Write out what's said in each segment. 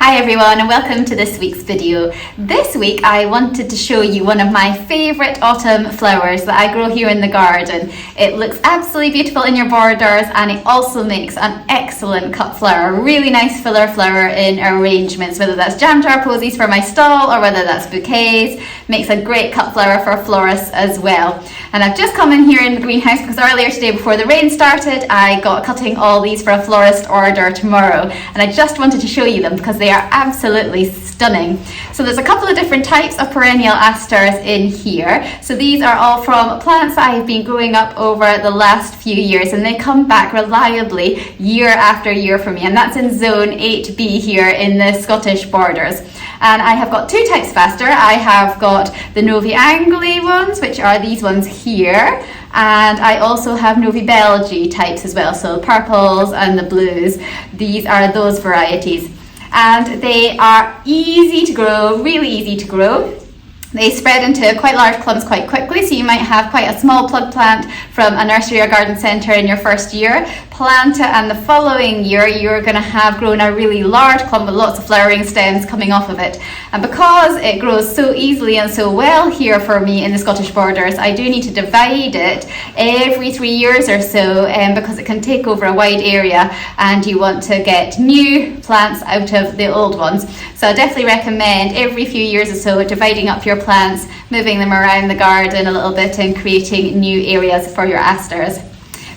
Hi everyone and welcome to this week's video. This week I wanted to show you one of my favourite autumn flowers that I grow here in the garden. It looks absolutely beautiful in your borders and it also makes an excellent cut flower, a really nice filler flower in arrangements, whether that's jam jar posies for my stall or whether that's bouquets. Makes a great cut flower for florists as well. And I've just come in here in the greenhouse because earlier today before the rain started I got cutting all these for a florist order tomorrow, and I just wanted to show you them because they are absolutely stunning. So there's a couple of different types of perennial asters in here. So these are all from plants that I've been growing up over the last few years, and they come back reliably year after year for me, and that's in zone 8B here in the Scottish borders. And I have got two types of aster. I have got the novi-belgii ones, which are these ones here, and I also have novi-belgii types as well, so the purples and the blues. These are those varieties, and they are easy to grow, really easy to grow. They spread into quite large clumps quite quickly, so you might have quite a small plug plant from a nursery or garden centre in your first year, plant it, and the following year you're going to have grown a really large clump with lots of flowering stems coming off of it. And because it grows so easily and so well here for me in the Scottish borders, I do need to divide it every 3 years or so, because it can take over a wide area and you want to get new plants out of the old ones. So I definitely recommend every few years or so dividing up your plants, moving them around the garden a little bit and creating new areas for your asters.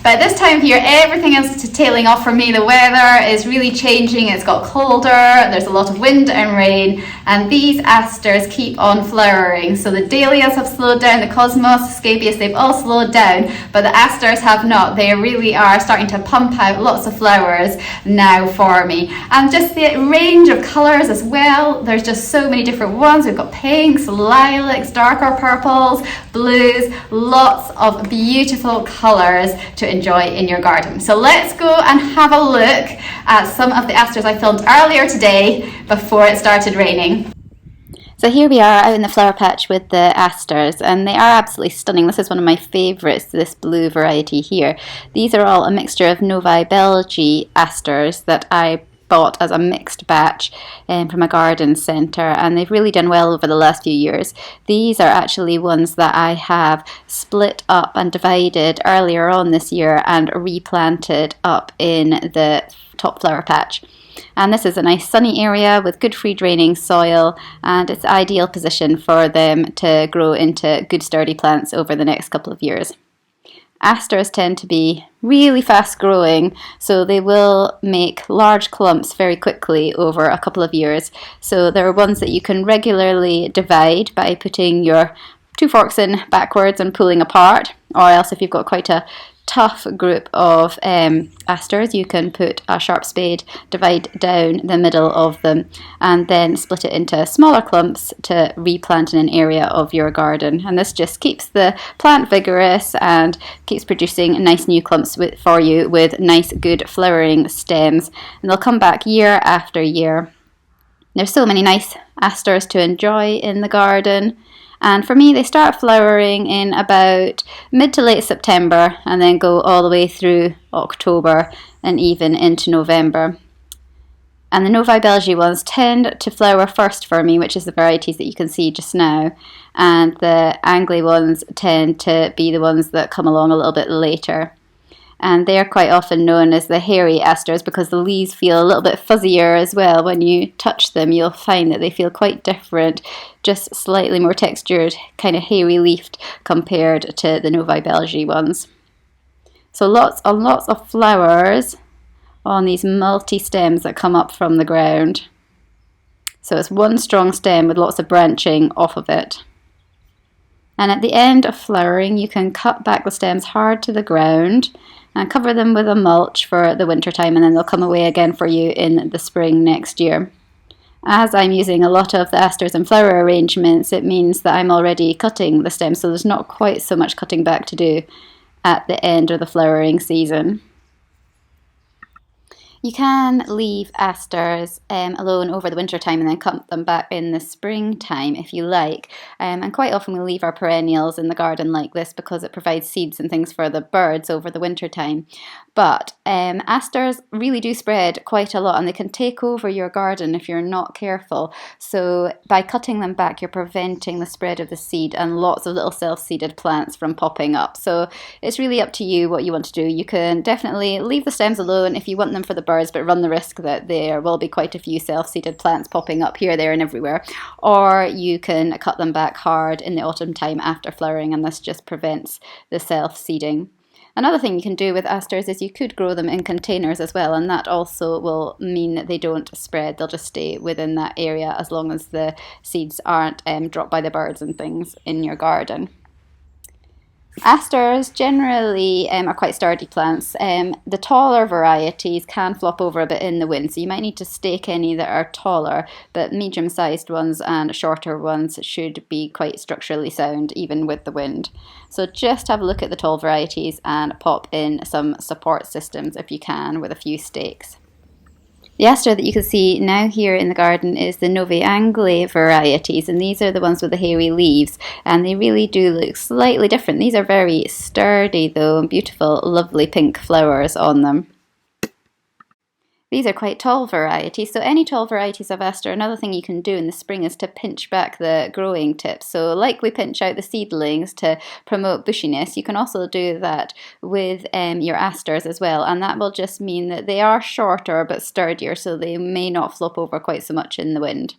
But this time of year, everything is tailing off for me. The weather is really changing. It's got colder, there's a lot of wind and rain, and these asters keep on flowering. So the dahlias have slowed down, the cosmos, scabious, they've all slowed down, but the asters have not. They really are starting to pump out lots of flowers now for me. And just the range of colours as well. There's just so many different ones. We've got pinks, lilacs, darker purples, blues, lots of beautiful colours to enjoy in your garden. So let's go and have a look at some of the asters I filmed earlier today before it started raining. So here we are out in the flower patch with the asters, and they are absolutely stunning. This is one of my favourites, this blue variety here. These are all a mixture of novi-belgii asters that I bought as a mixed batch from a garden centre, and they've really done well over the last few years. These are actually ones that I have split up and divided earlier on this year and replanted up in the top flower patch. And this is a nice sunny area with good free draining soil, and it's the ideal position for them to grow into good sturdy plants over the next couple of years. Asters tend to be really fast growing, so they will make large clumps very quickly over a couple of years. So there are ones that you can regularly divide by putting your two forks in backwards and pulling apart, or else if you've got quite a tough group of asters, you can put a sharp spade, divide down the middle of them, and then split it into smaller clumps to replant in an area of your garden. And this just keeps the plant vigorous and keeps producing nice new clumps for you with nice good flowering stems, and they'll come back year after year. There's so many nice asters to enjoy in the garden. And for me, they start flowering in about mid to late September and then go all the way through October and even into November. And the novi-belgii ones tend to flower first for me, which is the varieties that you can see just now. And the angliae ones tend to be the ones that come along a little bit later. And they are quite often known as the hairy asters because the leaves feel a little bit fuzzier as well. When you touch them, you'll find that they feel quite different, just slightly more textured, kind of hairy leafed compared to the novi-belgii ones. So lots and lots of flowers on these multi-stems that come up from the ground. So it's one strong stem with lots of branching off of it. And at the end of flowering, you can cut back the stems hard to the ground and cover them with a mulch for the winter time, and then they'll come away again for you in the spring next year. As I'm using a lot of the asters and flower arrangements, it means that I'm already cutting the stems, so there's not quite so much cutting back to do at the end of the flowering season. You can leave asters alone over the winter time and then cut them back in the springtime if you like. And quite often we leave our perennials in the garden like this because it provides seeds and things for the birds over the winter time. But asters really do spread quite a lot and they can take over your garden if you're not careful. So by cutting them back, you're preventing the spread of the seed and lots of little self-seeded plants from popping up. So it's really up to you what you want to do. You can definitely leave the stems alone if you want them for the birds, but run the risk that there will be quite a few self-seeded plants popping up here, there and everywhere. Or you can cut them back hard in the autumn time after flowering, and this just prevents the self-seeding. Another thing you can do with asters is you could grow them in containers as well, and that also will mean that they don't spread. They'll just stay within that area as long as the seeds aren't dropped by the birds and things in your garden. Asters generally are quite sturdy plants. The taller varieties can flop over a bit in the wind, so you might need to stake any that are taller, but medium-sized ones and shorter ones should be quite structurally sound even with the wind. So just have a look at the tall varieties and pop in some support systems if you can with a few stakes. The aster that you can see now here in the garden is the novi-belgii varieties, and these are the ones with the hairy leaves, and they really do look slightly different. These are very sturdy though, and beautiful, lovely pink flowers on them. These are quite tall varieties, so any tall varieties of aster, another thing you can do in the spring is to pinch back the growing tips. So like we pinch out the seedlings to promote bushiness, you can also do that with your asters as well, and that will just mean that they are shorter but sturdier, so they may not flop over quite so much in the wind.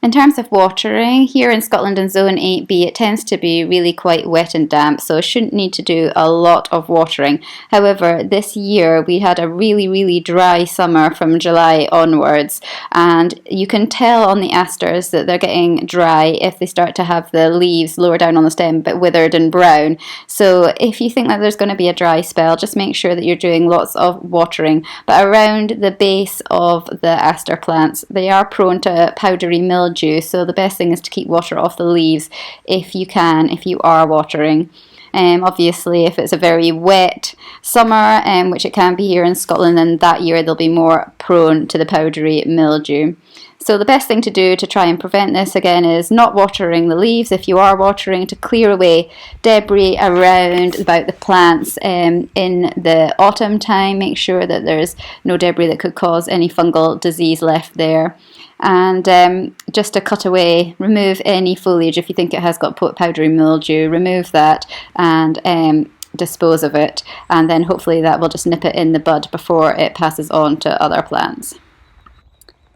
In terms of watering, here in Scotland in Zone 8B it tends to be really quite wet and damp, so shouldn't need to do a lot of watering. However, this year we had a really dry summer from July onwards, and you can tell on the asters that they're getting dry if they start to have the leaves lower down on the stem but withered and brown. So if you think that there's going to be a dry spell, just make sure that you're doing lots of watering. But around the base of the aster plants, they are prone to powdery mildew. So the best thing is to keep water off the leaves if you can, if you are watering. Obviously, if it's a very wet summer, which it can be here in Scotland, then that year they'll be more prone to the powdery mildew. So the best thing to do to try and prevent this again is not watering the leaves. If you are watering, to clear away debris around about the plants in the autumn time. Make sure that there's no debris that could cause any fungal disease left there. And just to cut away, remove any foliage if you think it has got powdery mildew, remove that and dispose of it, and then hopefully that will just nip it in the bud before it passes on to other plants.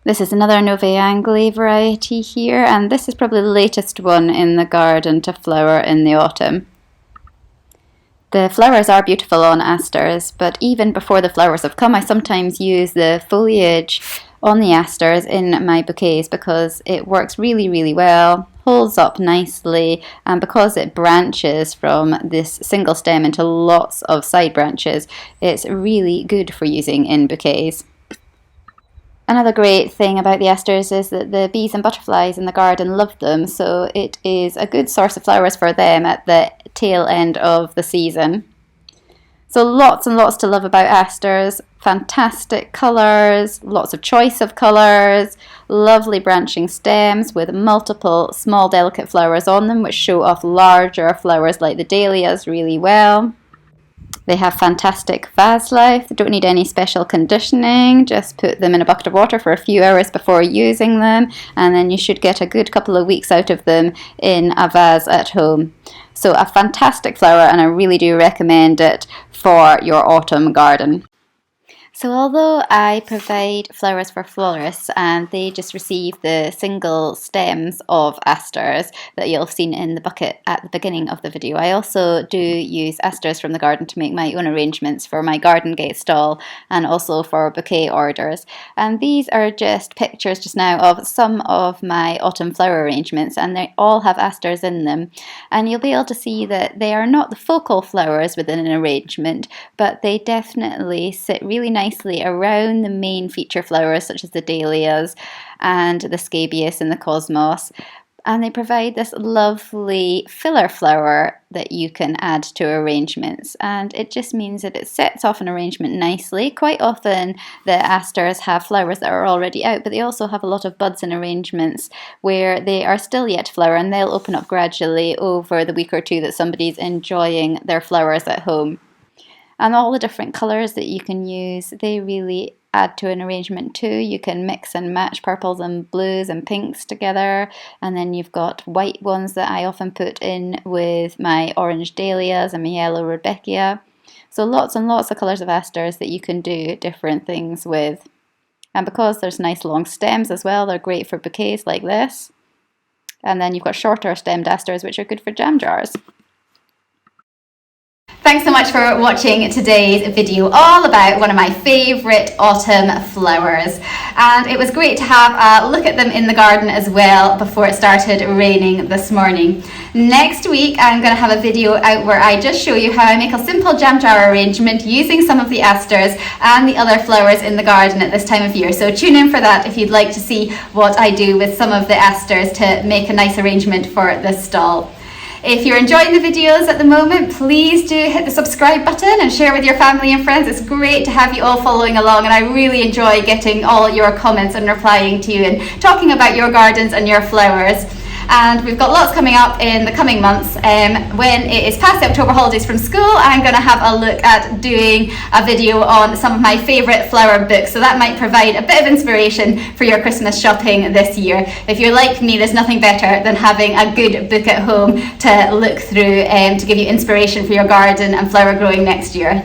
This is another novi-belgii variety here, and this is probably the latest one in the garden to flower in the autumn. The flowers are beautiful on asters, but even before the flowers have come, I sometimes use the foliage on the asters in my bouquets because it works really well, holds up nicely, and because it branches from this single stem into lots of side branches, it's really good for using in bouquets. Another great thing about the asters is that the bees and butterflies in the garden love them, so it is a good source of flowers for them at the tail end of the season. So lots and lots to love about asters. Fantastic colours, lots of choice of colours, lovely branching stems with multiple small delicate flowers on them which show off larger flowers like the dahlias really well. They have fantastic vase life. They don't need any special conditioning. Just put them in a bucket of water for a few hours before using them, and then you should get a good couple of weeks out of them in a vase at home. So a fantastic flower, and I really do recommend it for your autumn garden. So although I provide flowers for florists and they just receive the single stems of asters that you'll have seen in the bucket at the beginning of the video, I also do use asters from the garden to make my own arrangements for my garden gate stall and also for bouquet orders. And these are just pictures just now of some of my autumn flower arrangements, and they all have asters in them. And you'll be able to see that they are not the focal flowers within an arrangement, but they definitely sit really nicely around the main feature flowers such as the dahlias and the scabious and the cosmos. and they provide this lovely filler flower that you can add to arrangements, and it just means that it sets off an arrangement nicely. Quite often the asters have flowers that are already out, but they also have a lot of buds in arrangements where they are still yet to flower, and they'll open up gradually over the week or two that somebody's enjoying their flowers at home. And all the different colours that you can use, they really add to an arrangement too. You can mix and match purples and blues and pinks together, and then you've got white ones that I often put in with my orange dahlias and my yellow rudbeckia. So lots and lots of colours of asters that you can do different things with. And because there's nice long stems as well, they're great for bouquets like this. And then you've got shorter stemmed asters which are good for jam jars. Thanks so much for watching today's video all about one of my favourite autumn flowers, and it was great to have a look at them in the garden as well before it started raining this morning. Next week I'm going to have a video out where I just show you how I make a simple jam jar arrangement using some of the asters and the other flowers in the garden at this time of year, so tune in for that if you'd like to see what I do with some of the asters to make a nice arrangement for this stall. If you're enjoying the videos at the moment, please do hit the subscribe button and share with your family and friends. It's great to have you all following along, and I really enjoy getting all your comments and replying to you and talking about your gardens and your flowers. And we've got lots coming up in the coming months. When it is past the October holidays from school, I'm going to have a look at doing a video on some of my favourite flower books, so that might provide a bit of inspiration for your Christmas shopping this year. If you're like me, there's nothing better than having a good book at home to look through to give you inspiration for your garden and flower growing next year.